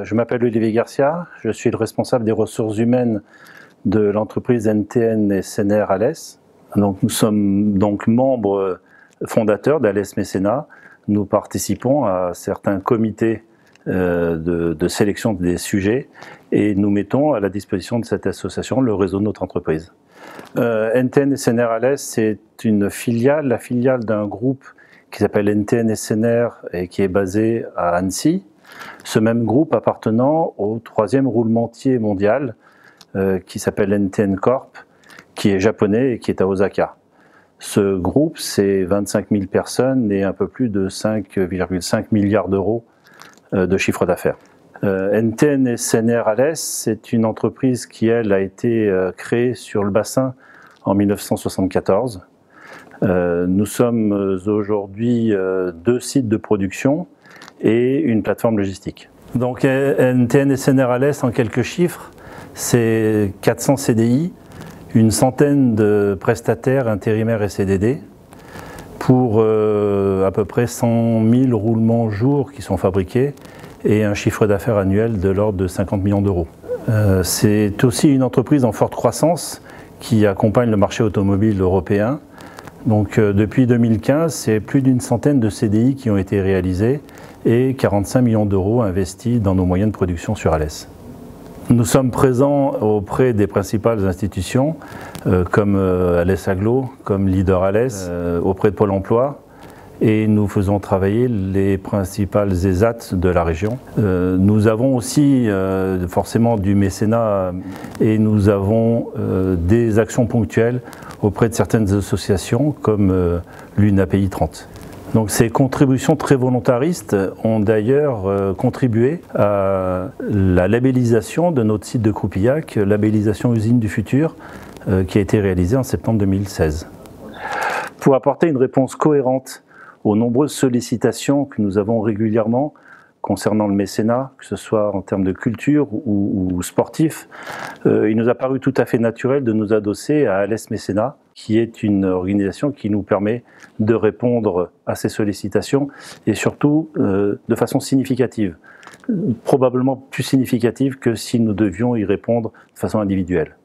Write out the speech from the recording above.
je m'appelle Olivier Garcia, je suis le responsable des ressources humaines de l'entreprise NTN et SNR Alès. Donc, nous sommes donc membres fondateurs d'Alès Mécénat. Nous participons à certains comités de sélection des sujets et nous mettons à la disposition de cette association le réseau de notre entreprise. NTN et SNR Alès, c'est une filiale, la filiale d'un groupe qui s'appelle NTN et SNR et qui est basé à Annecy. Ce même groupe appartenant au troisième roulementier mondial qui s'appelle NTN Corp, qui est japonais et qui est à Osaka. Ce groupe, c'est 25 000 personnes et un peu plus de 5,5 milliards d'euros de chiffre d'affaires. NTN et SNR Alès, c'est une entreprise qui, elle, a été créée sur le bassin en 1974. Nous sommes aujourd'hui 2 sites de production et une plateforme logistique. Donc NTN et SNR Alès, en quelques chiffres, c'est 400 CDI, une centaine de prestataires intérimaires et CDD pour à peu près 100 000 roulements jour qui sont fabriqués et un chiffre d'affaires annuel de l'ordre de 50 millions d'euros. C'est aussi une entreprise en forte croissance qui accompagne le marché automobile européen. Donc depuis 2015, c'est plus d'une centaine de CDI qui ont été réalisés et 45 millions d'euros investis dans nos moyens de production sur Alès. Nous sommes présents auprès des principales institutions comme Alès Aglo, comme Leader Alès, auprès de Pôle emploi, et nous faisons travailler les principales ESAT de la région. Nous avons aussi forcément du mécénat et nous avons des actions ponctuelles auprès de certaines associations comme l'UNAPI 30. Donc ces contributions très volontaristes ont d'ailleurs contribué à la labellisation de notre site de Croupillac, labellisation usine du futur, qui a été réalisée en septembre 2016. Pour apporter une réponse cohérente aux nombreuses sollicitations que nous avons régulièrement concernant le mécénat, que ce soit en termes de culture ou sportif, il nous a paru tout à fait naturel de nous adosser à Alès Mécénat, qui est une organisation qui nous permet de répondre à ces sollicitations et surtout de façon significative, probablement plus significative que si nous devions y répondre de façon individuelle.